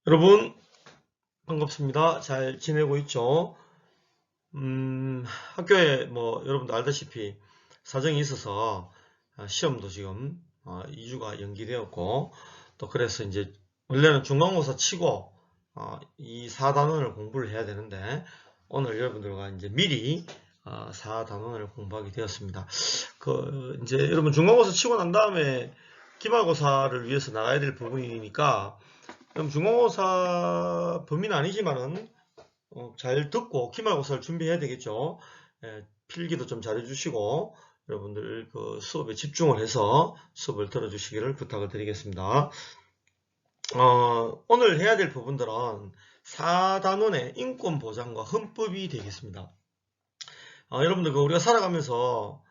여러분 반갑습니다. 잘 지내고 있죠? 학교에 뭐 여러분도 알다시피 사정이 있어서 시험도 지금 2주가 연기되었고, 또 그래서 이제 원래는 중간고사 치고 이 4단원을 공부를 해야 되는데, 오늘 여러분들과 이제 미리 4단원을 공부하게 되었습니다. 이제 여러분 중간고사 치고 난 다음에 기말고사를 위해서 나가야 될 부분이니까, 그럼 중간고사 범위는 아니지만은 잘 듣고 기말고사를 준비해야 되겠죠. 필기도 좀 잘해주시고 여러분들 그 수업에 집중을 해서 수업을 들어주시기를 부탁을 드리겠습니다. 오늘 해야 될 부분들은 4단원의 인권보장과 헌법이 되겠습니다. 여러분들 우리가 살아가면서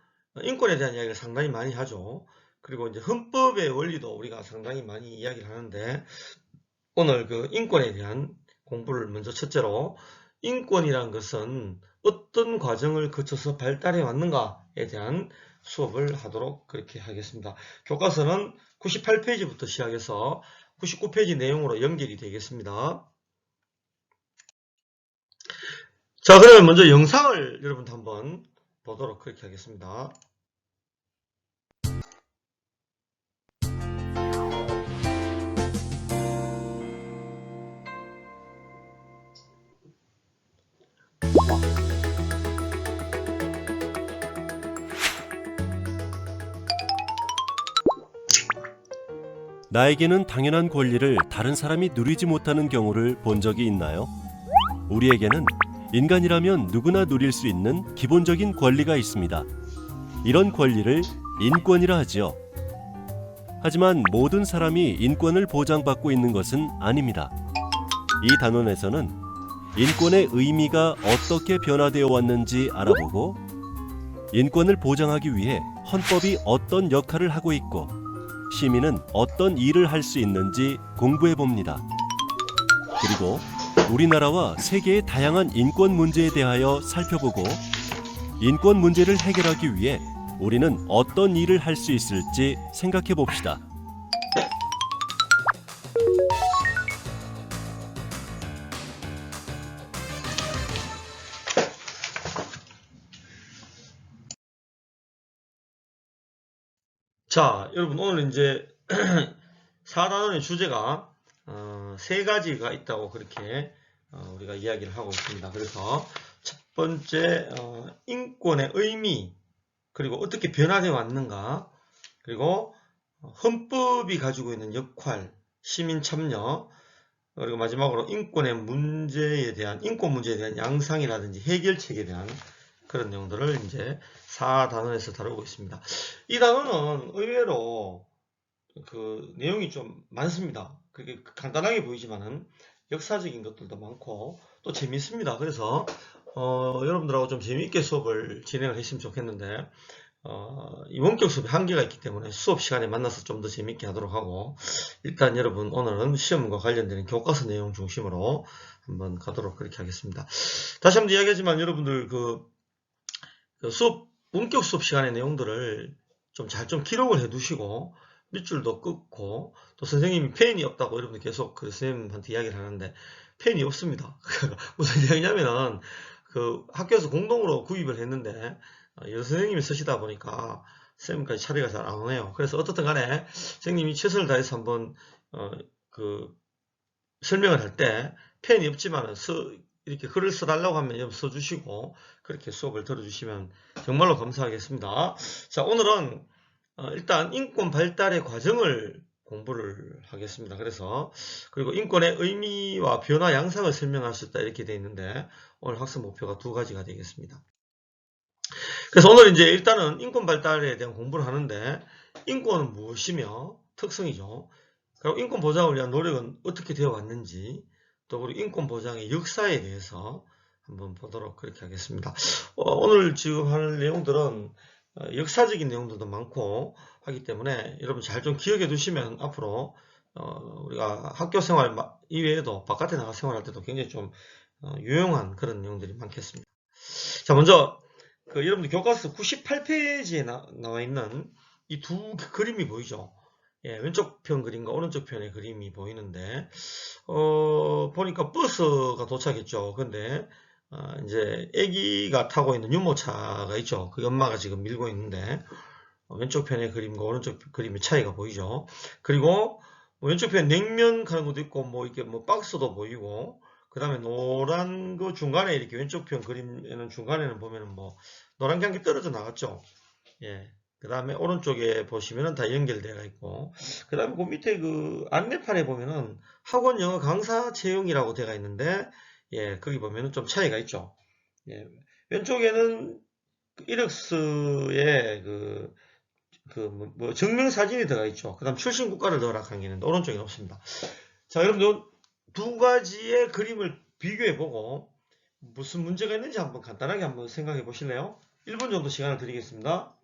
인권에 대한 이야기를 상당히 많이 하죠. 그리고 이제 헌법의 원리도 우리가 상당히 많이 이야기를 하는데, 오늘 그 인권에 대한 공부를 먼저 첫째로, 인권이란 것은 어떤 과정을 거쳐서 발달해 왔는가에 대한 수업을 하도록 그렇게 하겠습니다. 교과서는 98페이지부터 시작해서 99페이지 내용으로 연결이 되겠습니다. 자, 그러면 먼저 영상을 여러분도 한번 보도록 그렇게 하겠습니다. 나에게는 당연한 권리를 다른 사람이 누리지 못하는 경우를 본 적이 있나요? 우리에게는 인간이라면 누구나 누릴 수 있는 기본적인 권리가 있습니다. 이런 권리를 인권이라 하지요. 하지만 모든 사람이 인권을 보장받고 있는 것은 아닙니다. 이 단원에서는 인권의 의미가 어떻게 변화되어 왔는지 알아보고, 인권을 보장하기 위해 헌법이 어떤 역할을 하고 있고, 시민은 어떤 일을 할 수 있는지 공부해 봅니다. 그리고 우리나라와 세계의 다양한 인권 문제에 대하여 살펴보고, 인권 문제를 해결하기 위해 우리는 어떤 일을 할 수 있을지 생각해 봅시다. 자, 여러분 오늘 이제 4단원의 주제가 세 가지가 있다고 그렇게 우리가 이야기를 하고 있습니다. 그래서 첫 번째, 인권의 의미, 그리고 어떻게 변화되어 왔는가, 그리고 헌법이 가지고 있는 역할, 시민 참여, 그리고 마지막으로 인권 문제에 대한 양상이라든지 해결책에 대한 그런 내용들을 이제 4단원에서 다루고 있습니다. 이 단원은 의외로 그 내용이 좀 많습니다. 그게 간단하게 보이지만은 역사적인 것들도 많고 또 재밌습니다. 그래서 여러분들하고 좀 재미있게 수업을 진행을 했으면 좋겠는데, 이 원격 수업에 한계가 있기 때문에 수업 시간에 만나서 좀 더 재미있게 하도록 하고, 일단 여러분 오늘은 시험과 관련되는 교과서 내용 중심으로 한번 가도록 그렇게 하겠습니다. 다시 한번 이야기하지만 여러분들 그 원격 수업 시간의 내용들을 좀 기록을 해 두시고, 밑줄도 끊고, 또 선생님이 펜이 없다고 여러분들 계속 그 선생님한테 이야기를 하는데, 펜이 없습니다. 무슨 이야기냐면은 그 학교에서 공동으로 구입을 했는데 여선생님이 쓰시다 보니까 선생님까지 처리가 잘 안 오네요. 그래서 어떻든 간에 선생님이 최선을 다해서 한번 그 설명을 할 때 펜이 없지만은 이렇게 글을 써달라고 하면 써주시고 그렇게 수업을 들어주시면 정말로 감사하겠습니다. 자, 오늘은 일단 인권 발달의 과정을 공부를 하겠습니다. 그리고 인권의 의미와 변화 양상을 설명할 수 있다 이렇게 되어 있는데, 오늘 학습 목표가 두 가지가 되겠습니다. 그래서 오늘 이제 일단은 인권 발달에 대한 공부를 하는데, 인권은 무엇이며 특성이죠. 그리고 인권 보장을 위한 노력은 어떻게 되어 왔는지, 또 그리고 인권 보장의 역사에 대해서 한번 보도록 그렇게 하겠습니다. 오늘 지금 할 내용들은 역사적인 내용들도 많고 하기 때문에 여러분 잘 좀 기억해 두시면 앞으로 우리가 학교 생활 이외에도 바깥에 나가 생활할 때도 굉장히 좀 유용한 그런 내용들이 많겠습니다. 자, 먼저 여러분들 교과서 98페이지에 나와 있는 이 두 그림이 보이죠? 예, 왼쪽 편 그림과 오른쪽 편의 그림이 보이는데, 보니까 버스가 도착했죠. 근데, 이제, 아기가 타고 있는 유모차가 있죠. 그 엄마가 지금 밀고 있는데, 왼쪽 편의 그림과 오른쪽 그림의 차이가 보이죠. 그리고, 왼쪽 편 냉면 가는 것도 있고, 뭐, 이렇게 뭐, 박스도 보이고, 그 다음에 노란 거 중간에 이렇게 왼쪽 편 그림에는 중간에는 보면은 뭐, 노란 게 한 개 떨어져 나갔죠. 예. 그 다음에 오른쪽에 보시면은 다 연결되어 있고, 그 다음에 그 밑에 그 안내판에 보면은 학원 영어 강사 채용이라고 되어 있는데, 예, 거기 보면은 좀 차이가 있죠. 예. 왼쪽에는 이력서에 뭐 증명사진이 들어가 있죠. 그 다음 출신 국가를 넣으라 한 게 있는데, 오른쪽에는 없습니다. 자, 여러분들 두 가지의 그림을 비교해 보고, 무슨 문제가 있는지 한번 간단하게 한번 생각해 보실래요? 1분 정도 시간을 드리겠습니다.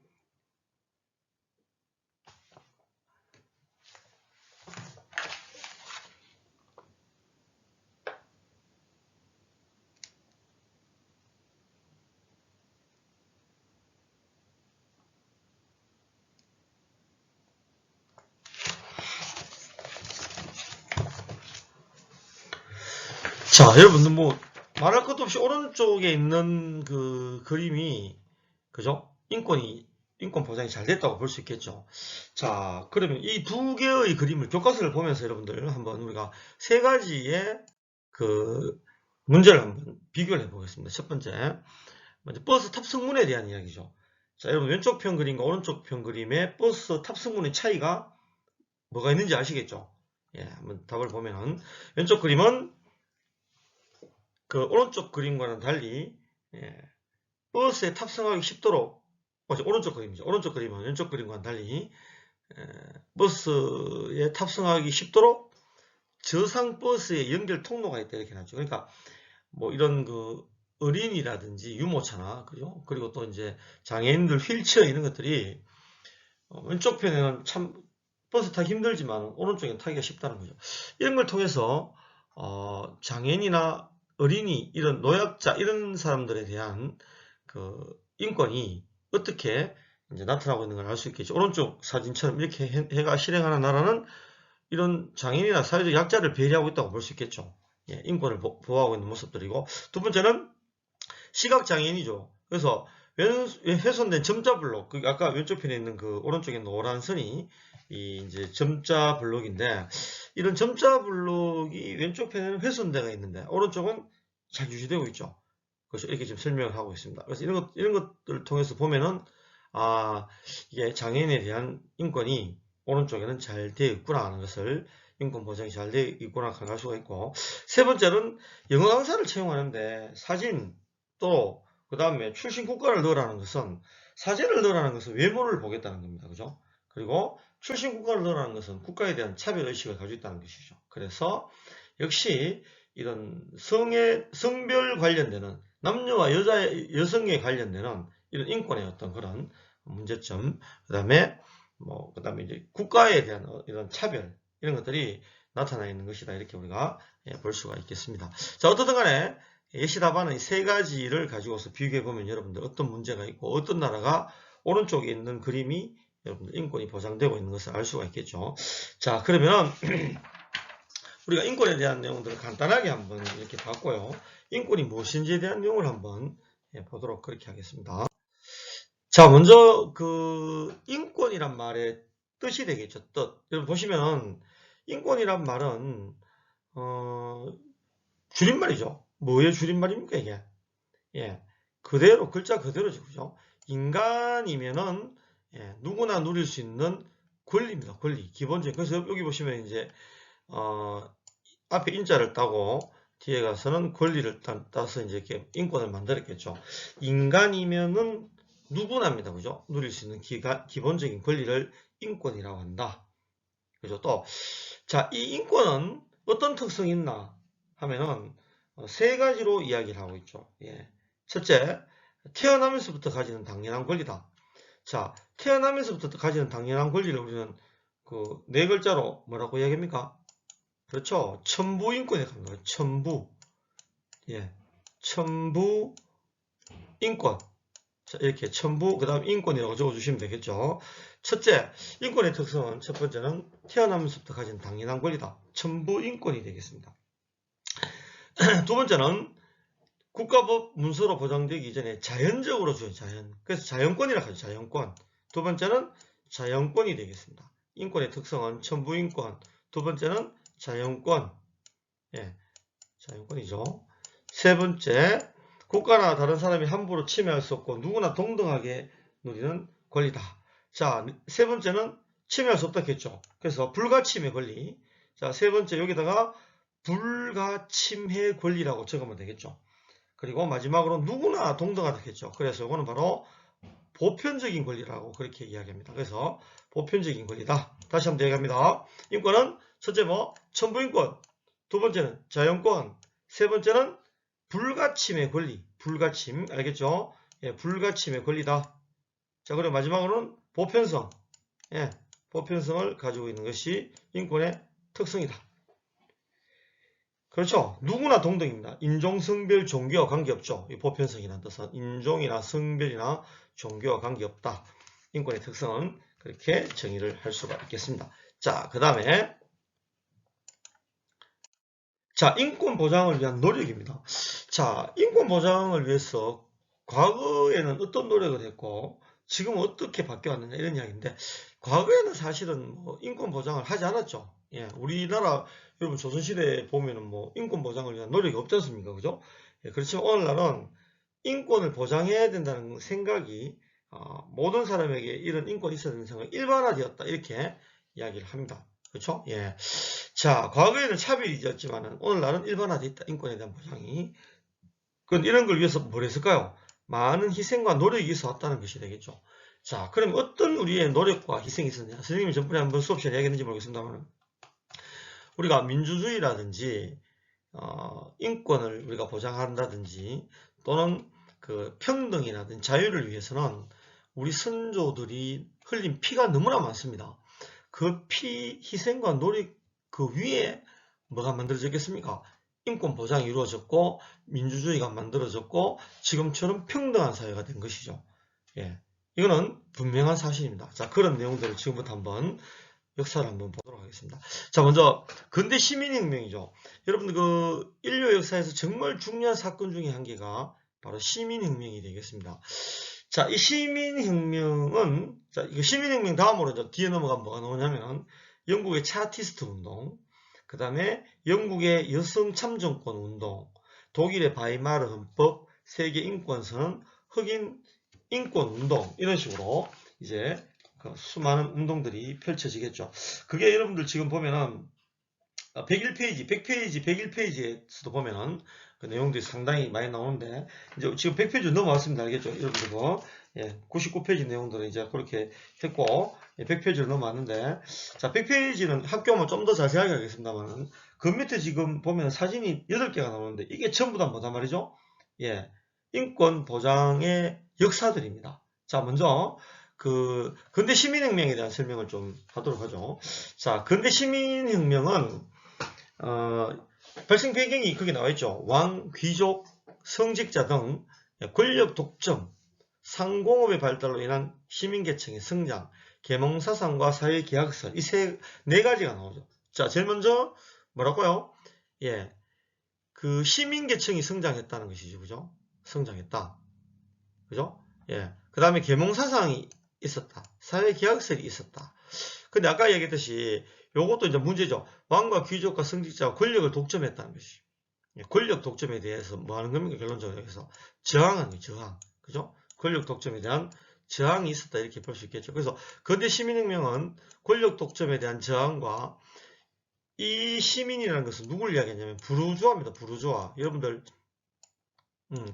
자, 여러분들 뭐 말할 것도 없이 오른쪽에 있는 그 그림이 그죠? 인권 보장이 잘 됐다고 볼 수 있겠죠. 자, 그러면 이 두 개의 그림을 교과서를 보면서 여러분들 한번 우리가 세 가지의 그 문제를 한번 비교를 해보겠습니다. 첫 번째, 먼저 버스 탑승문에 대한 이야기죠. 자, 여러분 왼쪽 편 그림과 오른쪽 편 그림의 버스 탑승문의 차이가 뭐가 있는지 아시겠죠? 예, 한번 답을 보면은 왼쪽 그림은 그 오른쪽 그림과는 달리 예, 버스에 탑승하기 쉽도록 오른쪽 그림이죠. 오른쪽 그림은 왼쪽 그림과는 달리 버스에 탑승하기 쉽도록 저상 버스의 연결 통로가 있다 이렇게 나죠. 그러니까 뭐 이런 그 어린이라든지 유모차나 그죠? 그리고 또 이제 장애인들 휠체어 이런 것들이 왼쪽 편에는 참 버스 타기 힘들지만 오른쪽에는 타기가 쉽다는 거죠. 이런 걸 통해서 장애인이나 어린이 이런 노약자 이런 사람들에 대한 그 인권이 어떻게 이제 나타나고 있는 걸 알 수 있겠죠. 오른쪽 사진처럼 이렇게 해가 실행하는 나라는 이런 장애인이나 사회적 약자를 배려하고 있다고 볼 수 있겠죠. 예, 인권을 보호하고 있는 모습들이고, 두 번째는 시각장애인이죠. 그래서 훼손된 점자 블록, 그 아까 왼쪽 편에 있는 그 오른쪽에 노란 선이 이 이제 점자 블록인데, 이런 점자 블록이 왼쪽 편에는 훼손되어 있는데 오른쪽은 잘 유지되고 있죠. 그래서 이렇게 지금 설명을 하고 있습니다. 그래서 이런 것들을 통해서 보면은 이게 장애인에 대한 인권이 오른쪽에는 잘 되어 있구나 하는 것을 인권 보장이 잘 되어 있구나 알 수가 있고, 세 번째는 영어 강사를 채용하는데 사진 또 그 다음에 출신 국가를 넣으라는 것은 사진을 넣으라는 것은 외모를 보겠다는 겁니다. 그죠? 그리고 출신 국가를 넣으라는 것은 국가에 대한 차별 의식을 가지고 있다는 것이죠. 그래서 역시 이런 성별 관련되는 남녀와 여성에 관련되는 이런 인권의 어떤 그런 문제점, 그다음에 이제 국가에 대한 이런 차별 이런 것들이 나타나 있는 것이다 이렇게 우리가 볼 수가 있겠습니다. 자, 어떻든 간에 예시 답안의 세 가지를 가지고서 비교해 보면 여러분들 어떤 문제가 있고 어떤 나라가 오른쪽에 있는 그림이 여러분들 인권이 보장되고 있는 것을 알 수가 있겠죠. 자, 그러면 우리가 인권에 대한 내용들을 간단하게 한번 이렇게 봤고요. 인권이 무엇인지에 대한 내용을 한번 보도록 그렇게 하겠습니다. 자, 먼저 그 인권이란 말의 뜻이 되겠죠. 뜻. 여러분 보시면 인권이란 말은 줄임말이죠. 뭐의 줄임말입니까 이게? 예, 그대로 글자 그대로죠, 그죠? 인간이면은 누구나 누릴 수 있는 권리입니다. 권리, 기본적인. 그래서 여기 보시면 이제 앞에 인자를 따고 뒤에 가서는 권리를 따서 이제 이렇게 인권을 만들었겠죠. 인간이면은 누구나입니다. 그죠? 누릴 수 있는 기본적인 권리를 인권이라고 한다. 그죠? 또, 자, 이 인권은 어떤 특성이 있나 하면은 세 가지로 이야기를 하고 있죠. 예. 첫째, 태어나면서부터 가지는 당연한 권리다. 자, 태어나면서부터 가지는 당연한 권리를 우리는 그 네 글자로 뭐라고 이야기합니까? 그렇죠. 천부인권에 갑니다. 천부. 예. 천부 인권. 자, 이렇게 천부, 그 다음 인권이라고 적어주시면 되겠죠. 첫째, 인권의 특성은 첫 번째는 태어나면서부터 가진 당연한 권리다. 천부 인권이 되겠습니다. 두 번째는 국가법 문서로 보장되기 이전에 자연적으로 주어진 자연. 그래서 자연권이라 하죠. 자연권. 두 번째는 자연권이 되겠습니다. 인권의 특성은 천부인권. 두 번째는 자연권. 예, 자연권이죠. 세 번째, 국가나 다른 사람이 함부로 침해할 수 없고 누구나 동등하게 누리는 권리다. 자, 세 번째는 침해할 수 없다 했죠. 그래서 불가침해 권리. 자, 세 번째 여기다가 불가침해 권리라고 적으면 되겠죠. 그리고 마지막으로 누구나 동등하다 했죠. 그래서 이거는 바로 보편적인 권리라고 그렇게 이야기합니다. 그래서 보편적인 권리다. 다시 한번 얘기합니다. 인권은 첫째 천부인권, 두 번째는 자연권, 세 번째는 불가침의 권리, 불가침, 알겠죠? 예, 불가침의 권리다. 자, 그리고 마지막으로는 보편성, 예, 보편성을 가지고 있는 것이 인권의 특성이다. 그렇죠? 누구나 동등입니다. 인종, 성별, 종교와 관계없죠. 이 보편성이라는 뜻은 인종이나 성별이나 종교와 관계없다. 인권의 특성은 그렇게 정의를 할 수가 있겠습니다. 자, 그 다음에 자, 인권 보장을 위한 노력입니다. 자, 인권 보장을 위해서 과거에는 어떤 노력을 했고 지금 어떻게 바뀌어왔느냐 이런 이야기인데, 과거에는 사실은 인권 보장을 하지 않았죠. 예, 우리나라 여러분 조선시대에 보면은 인권 보장을 위한 노력이 없지 않습니까? 그죠? 예, 그렇지만 오늘날은 인권을 보장해야 된다는 생각이 모든 사람에게 이런 인권이 있어야 되는 생각이 일반화되었다 이렇게 이야기를 합니다. 그렇죠? 예. 자, 과거에는 차별이 있었지만은 오늘날은 일반화되어 있다. 인권에 대한 보장이. 그건 이런 걸 위해서 뭘 했을까요? 많은 희생과 노력이 있어 왔다는 것이 되겠죠. 자, 그럼 어떤 우리의 노력과 희생이 있었냐? 선생님이 전번에 한번 수업 시간에 이야기했는지 모르겠습니다만, 우리가 민주주의라든지 인권을 우리가 보장한다든지 또는 그 평등이라든지 자유를 위해서는 우리 선조들이 흘린 피가 너무나 많습니다. 그 피, 희생과 노력 그 위에 뭐가 만들어졌겠습니까? 인권 보장이 이루어졌고 민주주의가 만들어졌고 지금처럼 평등한 사회가 된 것이죠. 예, 이거는 분명한 사실입니다. 자, 그런 내용들을 지금부터 한번 역사를 한번 보도록 하겠습니다. 자, 먼저 근대 시민혁명이죠. 여러분들 그 인류 역사에서 정말 중요한 사건 중에 한 개가 바로 시민혁명이 되겠습니다. 자, 이 시민혁명은, 자, 이거 시민혁명 다음으로 이제 뒤에 넘어가면 뭐가 나오냐면 영국의 차티스트 운동, 그 다음에 영국의 여성 참정권 운동, 독일의 바이마르 헌법, 세계 인권선언, 흑인 인권 운동, 이런 식으로 이제 그 수많은 운동들이 펼쳐지겠죠. 그게 여러분들 지금 보면은 101페이지, 100페이지, 101페이지에서도 보면은 그 내용들이 상당히 많이 나오는데, 이제 지금 100페이지 넘어왔습니다. 알겠죠? 여러분들 예, 99페이지 내용들은 이제 그렇게 했고, 100페이지로 넘어왔는데, 자, 100페이지는 학교만 좀 더 자세하게 하겠습니다만, 그 밑에 지금 보면 사진이 8개가 나오는데, 이게 전부 다 뭐단 말이죠? 예, 인권 보장의 역사들입니다. 자, 먼저, 그, 근대 시민혁명에 대한 설명을 좀 하도록 하죠. 자, 근대 시민혁명은, 발생 배경이 거기 나와 있죠. 왕, 귀족, 성직자 등 권력 독점, 상공업의 발달로 인한 시민계층의 성장, 계몽사상과 사회계약설, 이 네 가지가 나오죠. 자, 제일 먼저 뭐라고요? 예, 그 시민계층이 성장했다는 것이죠. 그죠? 성장했다. 그죠? 예. 그 다음에 계몽사상이 있었다. 사회계약설이 있었다. 근데 아까 얘기했듯이 요것도 이제 문제죠. 왕과 귀족과 성직자가 권력을 독점했다는 것이. 권력 독점에 대해서 뭐 하는 겁니까? 결론적으로 여기서 저항하는 거예요. 저항. 그죠? 권력 독점에 대한 저항이 있었다. 이렇게 볼 수 있겠죠. 그래서 근대 시민혁명은 권력 독점에 대한 저항과, 이 시민이라는 것은 누굴 이야기하냐면 부르주아입니다. 부르주아. 여러분들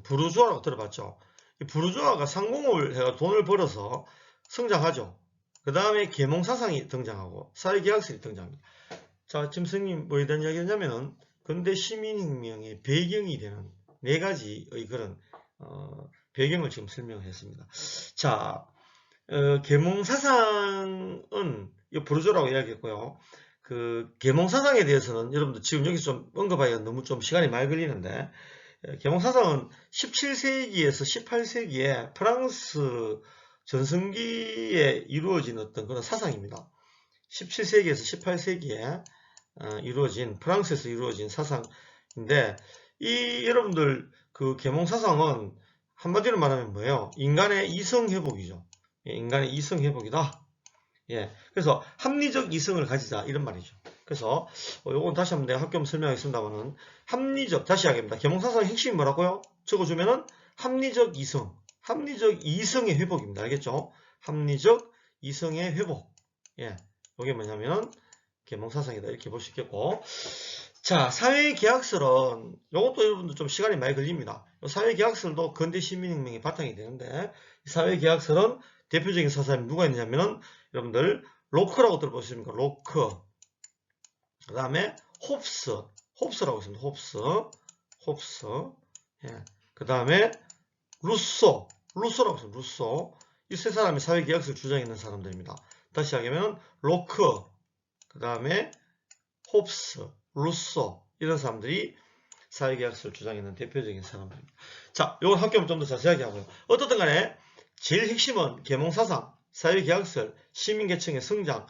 부르주아라고 들어봤죠? 이 부르주아가 상공업을 해가 돈을 벌어서 성장하죠. 그 다음에 계몽사상이 등장하고 사회계약설이 등장합니다. 자, 지금 선생님 뭐에 대한 이야기 하냐면은 근대 시민혁명의 배경이 되는 네 가지의 그런 배경을 지금 설명을 했습니다. 자, 계몽사상은 이 부르주아라고 이야기했고요. 그 계몽사상에 대해서는 여러분들 지금 여기서 좀 언급하기가 너무 좀 시간이 많이 걸리는데, 계몽사상은 17세기에서 18세기에 프랑스 전성기에 이루어진 어떤 그런 사상입니다. 17세기에서 18세기에 이루어진 프랑스에서 이루어진 사상인데 이 여러분들 그 계몽 사상은 한마디로 말하면 뭐예요? 인간의 이성 회복이죠. 예, 인간의 이성 회복이다. 예, 그래서 합리적 이성을 가지자 이런 말이죠. 그래서 요건 다시 한번 내가 학교 설명하겠습니다만은 합리적 다시 하겠습니다. 계몽 사상의 핵심이 뭐라고요? 적어주면은 합리적 이성의 회복입니다. 알겠죠? 합리적 이성의 회복. 예, 이게 뭐냐면 계몽 사상이다 이렇게 볼 수 있겠고, 자 사회계약설은 이것도 여러분들 좀 시간이 많이 걸립니다. 사회계약설도 근대 시민혁명이 바탕이 되는데 사회계약설은 대표적인 사상이 누가 있냐면은 여러분들 로크라고 들어보셨습니까? 로크. 그 다음에 홉스라고 있습니다. 홉스. 예. 그 다음에 루소라고 있습니다. 루소. 이 세 사람이 사회계약설 주장했는 사람들입니다. 다시 하면 로크, 그 다음에 홉스, 루소 이런 사람들이 사회계약설 주장했는 대표적인 사람들입니다. 자, 이건 학교는 좀 더 자세하게 하고요. 어떻든 간에 제일 핵심은 계몽사상, 사회계약설, 시민계층의 성장,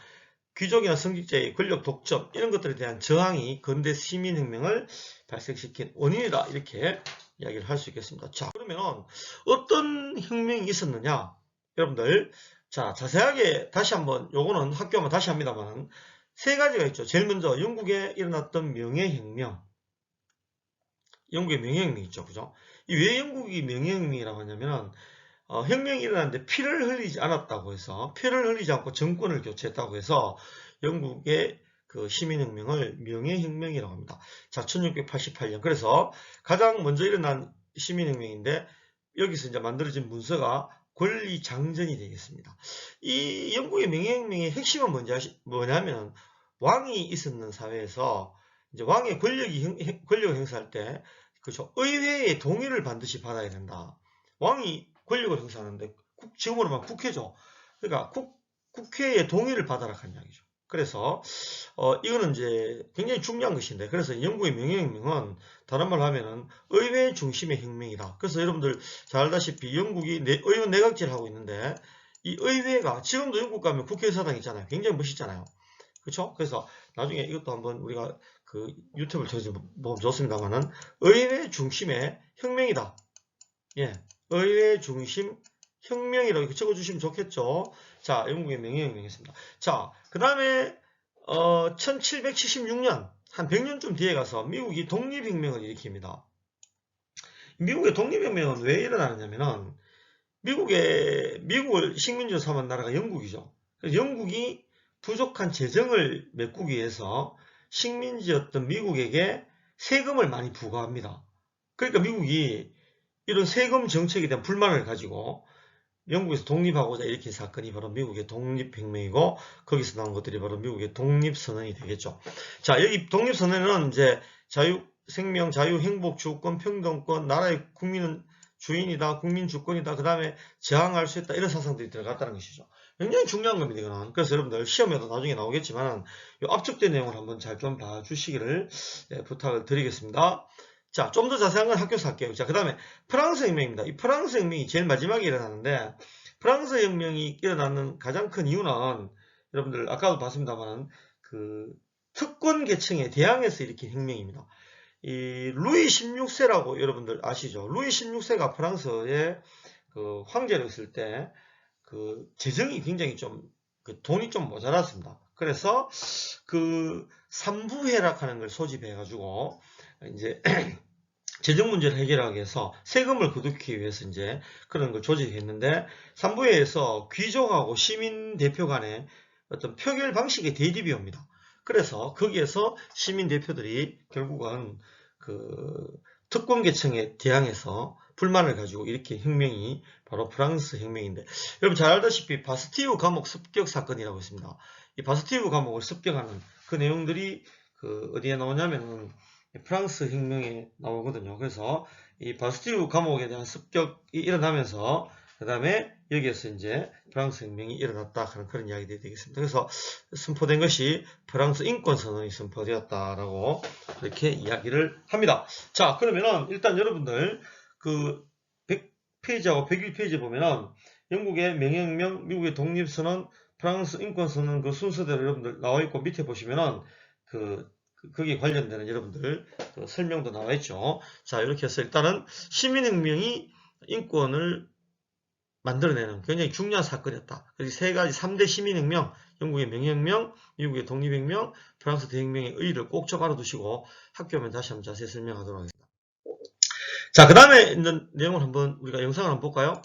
귀족이나 성직자의 권력 독점 이런 것들에 대한 저항이 근대 시민혁명을 발생시킨 원인이다 이렇게 이야기를 할 수 있겠습니다. 자, 그러면 어떤 혁명이 있었느냐? 여러분들 자 자세하게 다시 한번 요거는 학교하면 다시 합니다만 세 가지가 있죠. 제일 먼저 영국에 일어났던 명예혁명. 영국의 명예혁명 있죠. 그죠? 이 왜 영국이 명예혁명이라고 하냐면 혁명이 일어났는데 피를 흘리지 않았다고 해서 피를 흘리지 않고 정권을 교체했다고 해서 영국의 그 시민혁명을 명예혁명이라고 합니다. 자, 1688년. 그래서 가장 먼저 일어난 시민혁명인데 여기서 이제 만들어진 문서가 권리장전이 되겠습니다. 이 영국의 명예혁명의 핵심은 뭐냐면 왕이 있었는 사회에서 이제 왕의 권력을 행사할 때 그렇죠. 의회의 동의를 반드시 받아야 된다. 왕이 권력을 행사하는데 지금으로 말하면 국회죠. 그러니까 국회의 동의를 받아라 하는 이야기죠. 그래서 이거는 이제 굉장히 중요한 것인데 그래서 영국의 명예혁명은 다른 말로 하면은 의회 중심의 혁명이다. 그래서 여러분들 잘 알다시피 영국이 의원 내각제를 하고 있는데 이 의회가 지금도 영국 가면 국회의사당 있잖아요. 굉장히 멋있잖아요. 그렇죠? 그래서 나중에 이것도 한번 우리가 그 유튜브를 통해서 보면 좋습니다만은 의회 중심의 혁명이다. 예, 의회 중심 혁명이라고 이렇게 적어주시면 좋겠죠. 자, 영국의 명예혁명이었습니다. 자, 그 다음에 1776년 한 100년쯤 뒤에 가서 미국이 독립혁명을 일으킵니다. 미국의 독립혁명은 왜 일어나느냐면은 미국을 식민지로 삼은 나라가 영국이죠. 그래서 영국이 부족한 재정을 메꾸기 위해서 식민지였던 미국에게 세금을 많이 부과합니다. 그러니까 미국이 이런 세금 정책에 대한 불만을 가지고 영국에서 독립하고자 일으킨 사건이 바로 미국의 독립혁명이고 거기서 나온 것들이 바로 미국의 독립선언이 되겠죠. 자, 여기 독립선언은 이제 자유, 생명, 자유, 행복, 주권, 평등권, 나라의 국민은 주인이다, 국민 주권이다, 그 다음에 저항할 수 있다, 이런 사상들이 들어갔다는 것이죠. 굉장히 중요한 겁니다, 이거는. 그래서 여러분들 시험에도 나중에 나오겠지만 이 압축된 내용을 한번 잘 좀 봐주시기를 부탁을 드리겠습니다. 자, 좀 더 자세한 건 학교에서 할게요. 자, 그 다음에 프랑스 혁명입니다. 이 프랑스 혁명이 제일 마지막에 일어나는데 프랑스 혁명이 일어나는 가장 큰 이유는 여러분들 아까도 봤습니다만 그 특권 계층에 대항해서 일으킨 혁명입니다. 이 루이 16세라고 여러분들 아시죠? 루이 16세가 프랑스의 그 황제로 있을 때 그 재정이 굉장히 좀 그 돈이 좀 모자랐습니다. 그래서 그 삼부회라고 하는 걸 소집해 가지고 이제 재정 문제를 해결하기 위해서 세금을 거두기 위해서 이제 그런 걸 조직했는데 삼부회에서 귀족하고 시민 대표 간의 어떤 표결 방식의 대립이 옵니다. 그래서 거기에서 시민 대표들이 결국은 그 특권 계층에 대항해서 불만을 가지고 일으킨 혁명이 바로 프랑스 혁명인데 여러분 잘 알다시피 바스티유 감옥 습격 사건이라고 있습니다. 이 바스티유 감옥을 습격하는 그 내용들이 그 어디에 나오냐면은 프랑스 혁명에 나오거든요. 그래서 이 바스티유 감옥에 대한 습격이 일어나면서 그 다음에 여기에서 이제 프랑스 혁명이 일어났다 하는 그런 이야기들이 되겠습니다. 그래서 선포된 것이 프랑스 인권선언이 선포되었다라고 이렇게 이야기를 합니다. 자, 그러면은 일단 여러분들 그 100페이지하고 101페이지 보면은 영국의 명예혁명, 미국의 독립선언, 프랑스 인권선언 그 순서대로 여러분들 나와 있고 밑에 보시면은 거기에 관련되는 여러분들 그 설명도 나와 있죠. 자, 이렇게 해서 일단은 시민혁명이 인권을 만들어내는 굉장히 중요한 사건이었다. 그래서 세 가지 3대 시민혁명, 영국의 명예혁명, 미국의 독립혁명, 프랑스 대혁명의 의의를 꼭 좀 알아두시고 학교 오면 다시 한번 자세히 설명하도록 하겠습니다. 자, 그 다음에 있는 내용을 한번 우리가 영상을 한번 볼까요?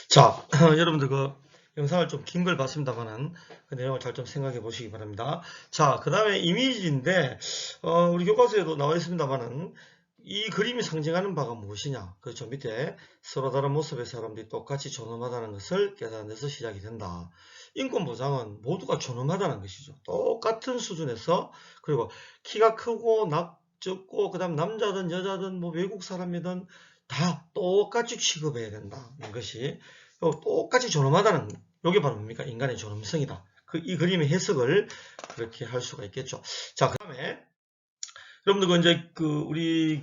자, 여러분들 그 영상을 좀 긴 걸 봤습니다만은 그 내용을 잘 좀 생각해 보시기 바랍니다. 자, 그 다음에 이미지인데, 우리 교과서에도 나와 있습니다만은 이 그림이 상징하는 바가 무엇이냐? 그 저 밑에 서로 다른 모습의 사람들이 똑같이 존엄하다는 것을 깨닫는데서 시작이 된다. 인권 보장은 모두가 존엄하다는 것이죠. 똑같은 수준에서, 그리고 키가 크고 작고 그다음 남자든 여자든 뭐 외국 사람이든 다 똑같이 취급해야 된다는 것이 똑같이 존엄하다는, 이게 바로 뭡니까? 인간의 존엄성이다. 이 그림의 해석을 그렇게 할 수가 있겠죠. 자, 그 다음에 여러분들 이제 우리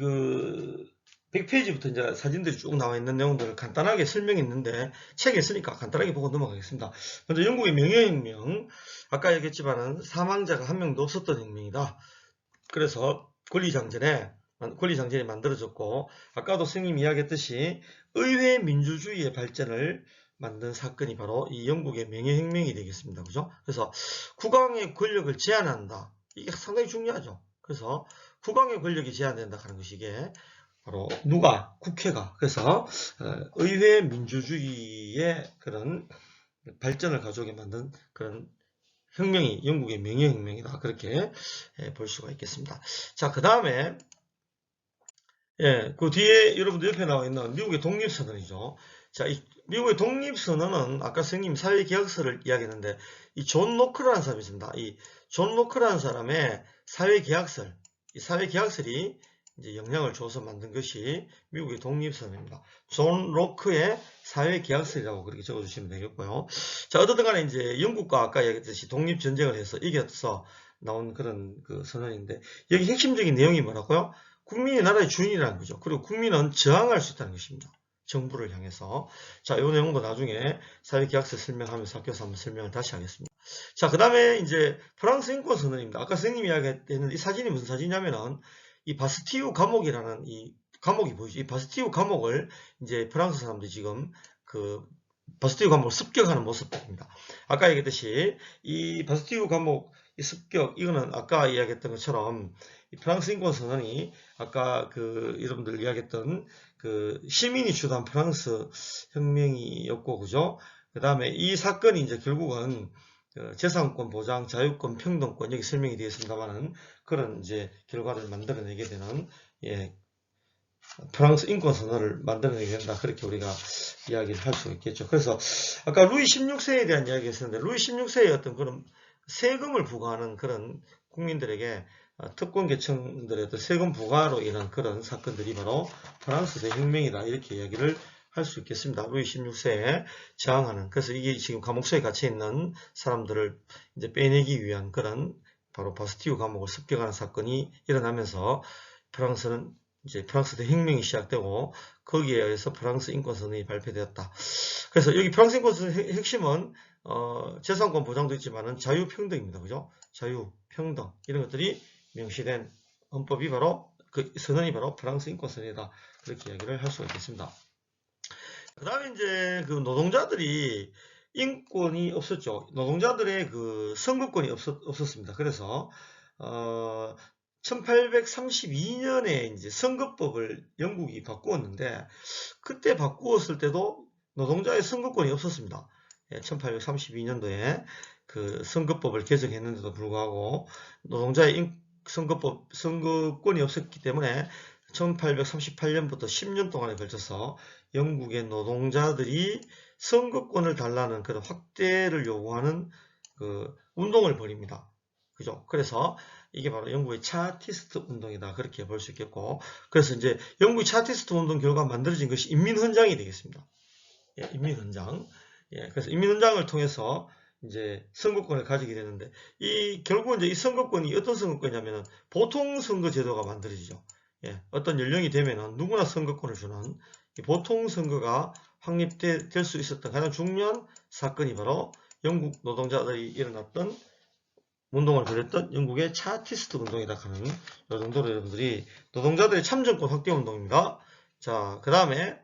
100페이지부터 이제 사진들이 쭉 나와 있는 내용들을 간단하게 설명했는데 책에 있으니까 간단하게 보고 넘어가겠습니다. 먼저 영국의 명예혁명, 아까 얘기했지만은 사망자가 한 명도 없었던 혁명이다. 그래서 권리장전이 만들어졌고, 아까도 선생님이 이야기했듯이 의회 민주주의의 발전을 만든 사건이 바로 이 영국의 명예혁명이 되겠습니다. 그죠? 그래서 국왕의 권력을 제한한다. 이게 상당히 중요하죠. 그래서 국왕의 권력이 제한된다 하는 것이 이게 바로 누가? 국회가. 그래서 의회 민주주의의 그런 발전을 가져오게 만든 그런 혁명이 영국의 명예혁명이다. 그렇게 볼 수가 있겠습니다. 자, 그 다음에 그 뒤에 여러분들 옆에 나와 있는 미국의 독립선언이죠. 자, 이 미국의 독립선언은 아까 선생님 사회계약서를 이야기했는데 이 존 로크라는 사람이 있습니다. 이 존 로크라는 사람의 사회계약설, 이 사회계약설이 이제 영향을 줘서 만든 것이 미국의 독립선언입니다. 존 로크의 사회계약설이라고 그렇게 적어주시면 되겠고요. 자, 어쨌든 간에 이제 영국과 아까 얘기했듯이 독립전쟁을 해서 이겨서 나온 그런 그 선언인데, 여기 핵심적인 내용이 뭐라고요? 국민이 나라의 주인이라는 거죠. 그리고 국민은 저항할 수 있다는 것입니다. 정부를 향해서. 자, 이 내용도 나중에 사회계약서 설명하면서 학교에서 한번 설명을 다시 하겠습니다. 자, 그 다음에 이제 프랑스 인권선언입니다. 아까 선생님이 이야기했는데 이 사진이 무슨 사진이냐면은 이 바스티유 감옥이라는 이 감옥이 보이죠. 이 바스티유 감옥을 이제 프랑스 사람들이 지금 그 바스티유 감옥을 습격하는 모습입니다. 아까 얘기했듯이 이 바스티유 감옥 이 습격, 이거는 아까 이야기했던 것처럼 이 프랑스 인권선언이 아까 여러분들 이야기했던 시민이 주도한 프랑스 혁명이었고, 그죠? 그 다음에 이 사건이 이제 결국은 재산권 보장, 자유권, 평등권, 여기 설명이 되어 있습니다만은 그런 이제 결과를 만들어내게 되는, 프랑스 인권선언을 만들어내게 된다. 그렇게 우리가 이야기를 할 수 있겠죠. 그래서 아까 루이 16세에 대한 이야기 했었는데, 루이 16세의 어떤 그런 세금을 부과하는 그런 국민들에게 특권 계층들의 세금 부과로 인한 그런 사건들이 바로 프랑스 대혁명이다. 이렇게 이야기를 할 수 있겠습니다. 루이 16세에 저항하는. 그래서 이게 지금 감옥소에 갇혀 있는 사람들을 이제 빼내기 위한 그런 바로 바스티유 감옥을 습격하는 사건이 일어나면서 프랑스는 이제 프랑스 대혁명이 시작되고 거기에 의해서 프랑스 인권선언이 발표되었다. 그래서 여기 프랑스 인권선언의 핵심은 재산권 보장도 있지만은 자유평등입니다. 그죠? 자유평등 이런 것들이 명시된 헌법이 바로 그 선언이 바로 프랑스 인권선언이다. 그렇게 이야기를 할 수가 있겠습니다. 그 다음에 이제 노동자들이 인권이 없었죠. 노동자들의 선거권이 없었습니다. 그래서 1832년에 이제 선거법을 영국이 바꾸었는데, 그때 바꾸었을 때도 노동자의 선거권이 없었습니다. 1832년도에 선거법을 개정했는데도 불구하고 노동자의 선거권이 없었기 때문에 1838년부터 10년 동안에 걸쳐서 영국의 노동자들이 선거권을 달라는 그런 확대를 요구하는 운동을 벌입니다. 그죠? 그래서 이게 바로 영국의 차티스트 운동이다. 그렇게 볼 수 있겠고, 그래서 이제 영국의 차티스트 운동 결과 만들어진 것이 인민헌장이 되겠습니다. 인민헌장. 그래서 인민헌장을 통해서 이제 선거권을 가지게 되는데, 결국 이제 이 선거권이 어떤 선거권이냐면은 보통 선거 제도가 만들어지죠. 어떤 연령이 되면은 누구나 선거권을 주는 보통 선거가 확립될 수 있었던 가장 중요한 사건이 바로 영국 노동자들이 일어났던 운동을 벌였던 영국의 차티스트 운동이다 하는 이 정도로 여러분들이 노동자들의 참정권 확대 운동입니다. 자, 그 다음에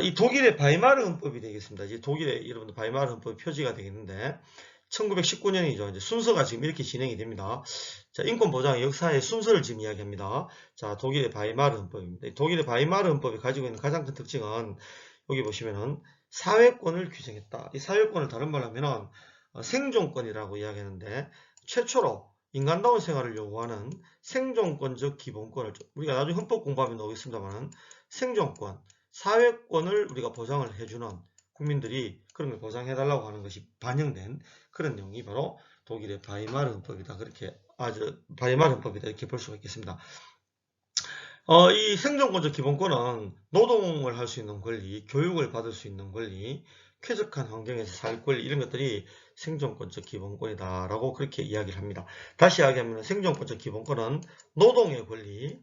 이 독일의 바이마르 헌법이 되겠습니다. 이제 독일의 여러분들 바이마르 헌법이 표지가 되겠는데 1919년이죠. 이제 순서가 지금 이렇게 진행이 됩니다. 자, 인권 보장 역사의 순서를 지금 이야기합니다. 자, 독일의 바이마르 헌법입니다. 독일의 바이마르 헌법이 가지고 있는 가장 큰 특징은 여기 보시면은 사회권을 규정했다. 이 사회권을 다른 말로 하면은 생존권이라고 이야기하는데, 최초로 인간다운 생활을 요구하는 생존권적 기본권을, 우리가 나중에 헌법 공부하면 나오겠습니다만, 생존권, 사회권을 우리가 보장을 해주는, 국민들이 그런 걸 보장해달라고 하는 것이 반영된 그런 내용이 바로 독일의 바이마르 헌법이다. 그렇게 바이마르 헌법이다. 이렇게 볼 수가 있겠습니다. 이 생존권적 기본권은 노동을 할 수 있는 권리, 교육을 받을 수 있는 권리, 쾌적한 환경에서 살 권리, 이런 것들이 생존권적 기본권이다라고 그렇게 이야기를 합니다. 다시 이야기하면 생존권적 기본권은 노동의 권리,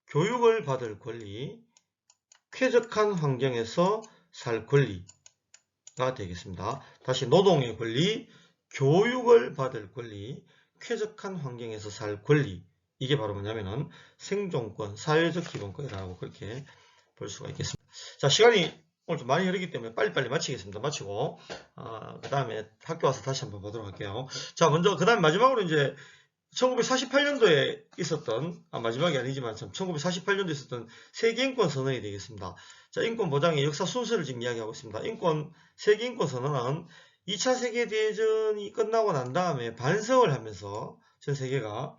교육을 받을 권리, 쾌적한 환경에서 살 권리가 되겠습니다. 다시 노동의 권리, 교육을 받을 권리, 쾌적한 환경에서 살 권리, 이게 바로 뭐냐면은 생존권, 사회적 기본권이라고 그렇게 볼 수가 있겠습니다. 자, 시간이 오늘 좀 많이 흐르기 때문에 빨리빨리 마치겠습니다. 마치고 그 다음에 학교 와서 다시 한번 보도록 할게요. 자, 먼저 그 다음 마지막으로 이제 1948년도에 있었던, 마지막이 아니지만 참 1948년도에 있었던 세계인권 선언이 되겠습니다. 자, 인권 보장의 역사 순서를 지금 이야기하고 있습니다. 세계인권 선언은 2차 세계대전이 끝나고 난 다음에 반성을 하면서 전 세계가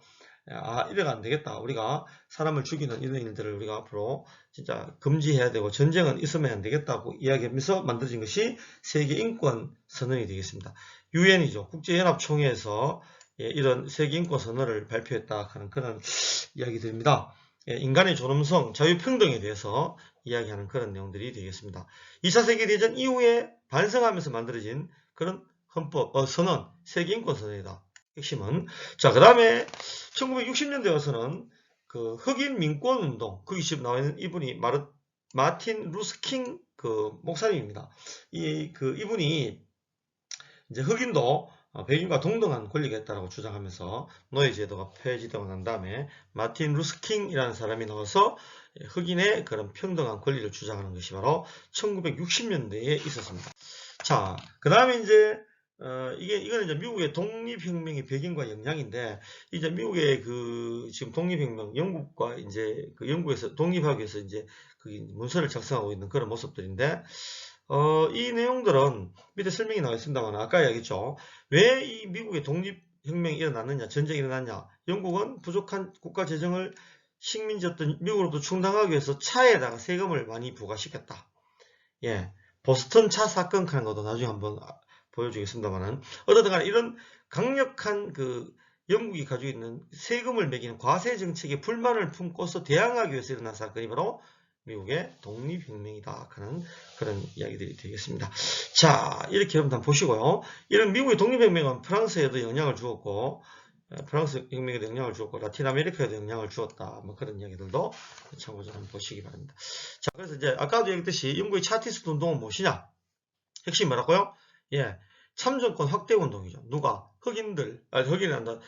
이래가 안 되겠다. 우리가 사람을 죽이는 이런 일들을 우리가 앞으로 진짜 금지해야 되고 전쟁은 있으면 안 되겠다고 이야기하면서 만들어진 것이 세계인권 선언이 되겠습니다. 유엔이죠. 국제연합총회에서 이런 세계인권 선언을 발표했다 하는 그런 이야기들입니다. 인간의 존엄성, 자유평등에 대해서 이야기하는 그런 내용들이 되겠습니다. 2차 세계대전 이후에 반성하면서 만들어진 그런 선언, 세계인권 선언이다. 핵심은. 자, 그 다음에 1960년대 와서는 그 흑인 민권 운동, 거기 지금 나와 있는 이분이 마틴 루스킹 그 목사님입니다. 이분이 이제 흑인도 백인과 동등한 권리가 있다고 주장하면서 노예제도가 폐지되고 난 다음에 마틴 루스킹이라는 사람이 나와서 흑인의 그런 평등한 권리를 주장하는 것이 바로 1960년대에 있었습니다. 자, 그 다음에 이제 이거는 이제 미국의 독립혁명의 배경과 영향인데, 이제 미국의 지금 독립혁명, 영국과 이제 영국에서 독립하기 위해서 이제 문서를 작성하고 있는 그런 모습들인데, 이 내용들은 밑에 설명이 나와 있습니다만, 아까 이야기했죠. 왜 이 미국의 독립혁명이 일어났느냐, 전쟁이 일어났냐. 영국은 부족한 국가 재정을 식민지였던 미국으로부터 충당하기 위해서 차에다가 세금을 많이 부과시켰다. 예. 보스턴 차 사건 하는 것도 나중에 한번 보여주겠습니다만은, 어쨌든 간에 이런 강력한 영국이 가지고 있는 세금을 매기는 과세 정책에 불만을 품고서 대항하기 위해서 일어난 사건이 바로 미국의 독립혁명이다 하는 그런 이야기들이 되겠습니다. 자, 이렇게 여러분 한번 보시고요. 이런 미국의 독립혁명은 프랑스에도 영향을 주었고, 프랑스 혁명에도 영향을 주었고, 라틴 아메리카에도 영향을 주었다. 뭐 그런 이야기들도 참고로 한번 보시기 바랍니다. 자, 그래서 이제 아까도 얘기했듯이 영국의 차티스트 운동은 무엇이냐? 핵심이 뭐라고요? 예, 참정권 확대 운동이죠. 누가? 흑인이란다.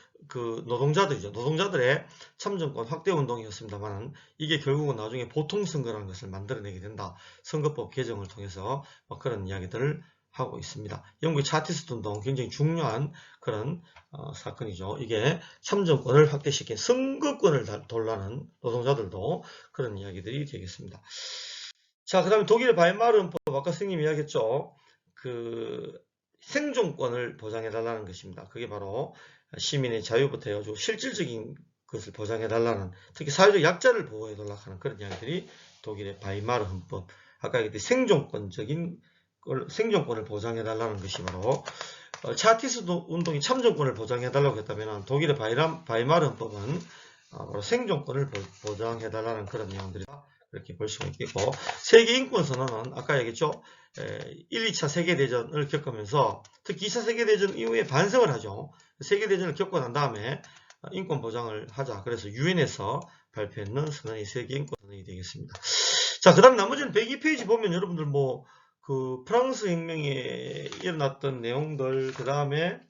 노동자들이죠. 노동자들의 참정권 확대 운동이었습니다만, 이게 결국은 나중에 보통선거라는 것을 만들어내게 된다. 선거법 개정을 통해서 뭐 그런 이야기들을 하고 있습니다. 영국의 차티스트 운동 굉장히 중요한 그런 사건이죠. 이게 참정권을 확대시킨 선거권을 돌라는 노동자들도 그런 이야기들이 되겠습니다. 자, 그 다음에 독일의 바이마르 헌법, 아까 선생님이 이야기했죠. 생존권을 보장해달라는 것입니다. 그게 바로 시민의 자유부터 해가지고 실질적인 것을 보장해달라는, 특히 사회적 약자를 보호해달라고 하는 그런 이야기들이 독일의 바이마르 헌법, 아까 얘기했듯이 생존권을 보장해달라는 것이 바로, 차티스트 운동이 참정권을 보장해달라고 했다면 독일의 바이마르 헌법은 바로 생존권을 보장해달라는 그런 내용들이다. 이렇게 볼 수가 있겠고, 세계인권선언은 아까 얘기했죠. 1, 2차 세계대전을 겪으면서 특히 2차 세계대전 이후에 반성을 하죠. 세계대전을 겪고 난 다음에 인권 보장을 하자. 그래서 유엔에서 발표했는 선언이 세계인권선언이 되겠습니다. 자, 그 다음 나머지는 102페이지 보면 여러분들 프랑스 혁명에 일어났던 내용들, 그 다음에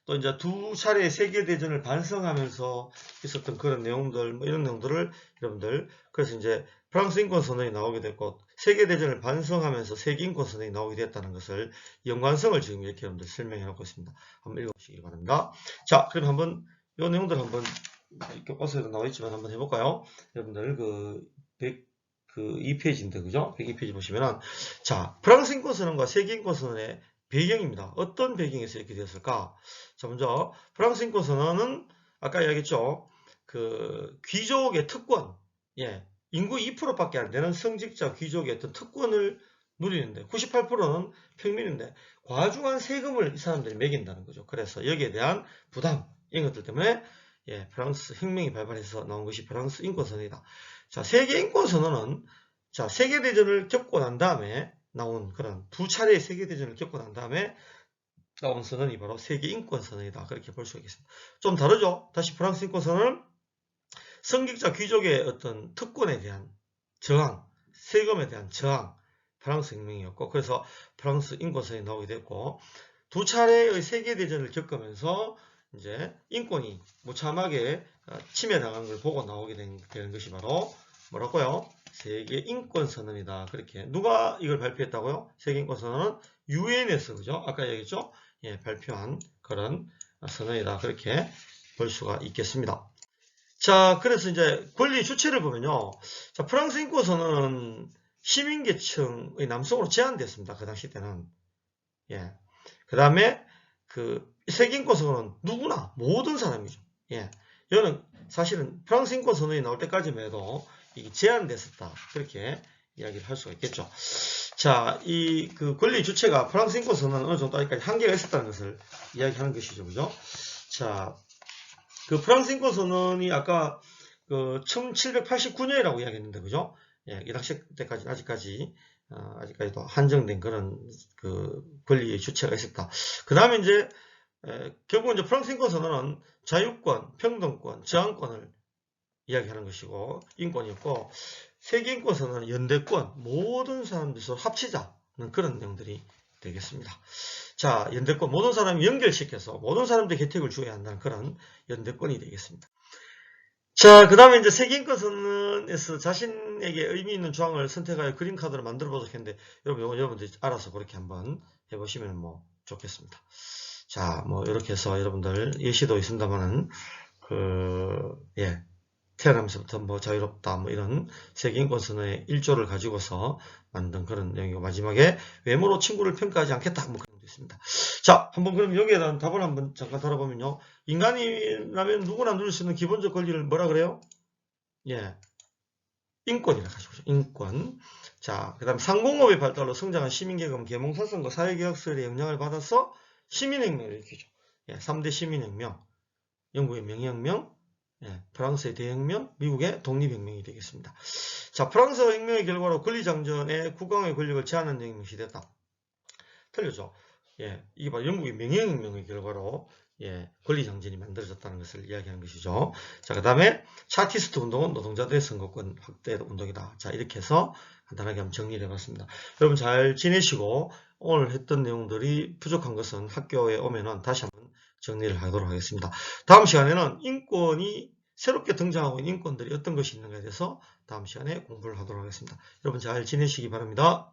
또 이제 두 차례 세계대전을 반성하면서 있었던 그런 내용들, 뭐 이런 내용들을 여러분들, 그래서 이제 프랑스 인권선언이 나오게 됐고, 세계대전을 반성하면서 세계인권선언이 나오게 됐다는 것을, 연관성을 지금 이렇게 여러분들 설명해 놓고 있습니다. 한번 읽어보시기 바랍니다. 자, 그럼 한번, 이 내용들 한번, 교과서에도 나와 있지만 한번 해볼까요? 여러분들, 102페이지인데, 그죠? 102페이지 보시면은, 자, 프랑스 인권선언과 세계 인권선언의 배경입니다. 어떤 배경에서 이렇게 되었을까? 자, 먼저, 프랑스 인권선언은, 아까 이야기했죠? 귀족의 특권, 예, 인구 2%밖에 안 되는 성직자 귀족의 어떤 특권을 누리는데, 98%는 평민인데, 과중한 세금을 이 사람들이 매긴다는 거죠. 그래서 여기에 대한 부담, 이런 것들 때문에, 예, 프랑스 혁명이 발발해서 나온 것이 프랑스 인권선언이다. 자, 세계 인권선언은, 자, 세계대전을 겪고 난 다음에 나온 그런 두 차례의 세계대전을 겪고 난 다음에 나온 선언이 바로 세계 인권선언이다. 그렇게 볼 수 있겠습니다. 좀 다르죠? 다시 프랑스 인권선언은 성직자 귀족의 어떤 특권에 대한 저항, 세금에 대한 저항, 프랑스 혁명이었고, 그래서 프랑스 인권선언이 나오게 됐고, 두 차례의 세계대전을 겪으면서 이제 인권이 무참하게 침해당한 걸 보고 나오게 되는 것이 바로 뭐라고요? 세계 인권선언이다. 그렇게. 누가 이걸 발표했다고요? 세계 인권선언은 유엔에서, 그죠? 아까 얘기했죠? 예, 발표한 그런 선언이다. 그렇게 볼 수가 있겠습니다. 자, 그래서 이제 권리 주체를 보면요. 자, 프랑스 인권선언은 시민계층의 남성으로 제한됐습니다. 그 당시 때는. 예. 그 다음에 세계 인권선언은 누구나, 모든 사람이죠. 예. 이거는 사실은 프랑스 인권선언이 나올 때까지만 해도 이게 제한됐었다. 그렇게 이야기를 할 수가 있겠죠. 자, 권리 주체가 프랑스 인권선언은 어느 정도까지 한계가 있었다는 것을 이야기하는 것이죠. 그죠? 자, 프랑스 인권선언이 아까 1789년이라고 이야기했는데, 그죠? 예, 이 당시 때까지 아직까지도 한정된 그런 권리의 주체가 있었다. 그 다음에 이제 결국 이제 프랑스 인권선언은 자유권, 평등권, 저항권을 이야기하는 것이고 인권이었고, 세계 인권선언은 연대권, 모든 사람들 서로 합치자는 그런 내용들이 되겠습니다. 자, 연대권, 모든 사람이 연결시켜서 모든 사람들의 혜택을 주어야 한다는 그런 연대권이 되겠습니다. 자, 그 다음에 이제 세계 인권선언에서 자신에게 의미 있는 조항을 선택하여 그린카드를 만들어 보도록 했는데, 여러분들이 알아서 그렇게 한번 해보시면 뭐 좋겠습니다. 자, 뭐 이렇게 해서 여러분들 예시도 있습니다만은 예, 태어나면서부터 뭐 자유롭다 뭐 이런 세계 인권선언의 1조를 가지고서 만든 그런 내용이고, 마지막에 외모로 친구를 평가하지 않겠다 뭐 그런 것도 있습니다. 자, 한번 그럼 여기에 대한 답을 한번 잠깐 다뤄보면요. 인간이라면 누구나 누릴 수 있는 기본적 권리를 뭐라 그래요? 예, 인권이라 가지고 인권. 자, 그 다음 상공업의 발달로 성장한 시민계급은 계몽사상과 사회개혁설의 영향을 받아서 시민혁명을 일으키죠. 예, 3대 시민혁명, 영국의 명예혁명, 예, 프랑스의 대혁명, 미국의 독립혁명이 되겠습니다. 자, 프랑스 혁명의 결과로 권리장전에 국왕의 권력을 제한하는 내용이 시됐다. 틀렸죠? 예, 이게 바로 영국의 명예혁명의 결과로 예, 권리장전이 만들어졌다는 것을 이야기하는 것이죠. 자, 그 다음에 차티스트 운동은 노동자들의 선거권 확대 운동이다. 자, 이렇게 해서 간단하게 한번 정리를 해봤습니다. 여러분 잘 지내시고, 오늘 했던 내용들이 부족한 것은 학교에 오면은 다시 한번 정리를 하도록 하겠습니다. 다음 시간에는 인권이 새롭게 등장하고 있는 인권들이 어떤 것이 있는가에 대해서 다음 시간에 공부를 하도록 하겠습니다. 여러분 잘 지내시기 바랍니다.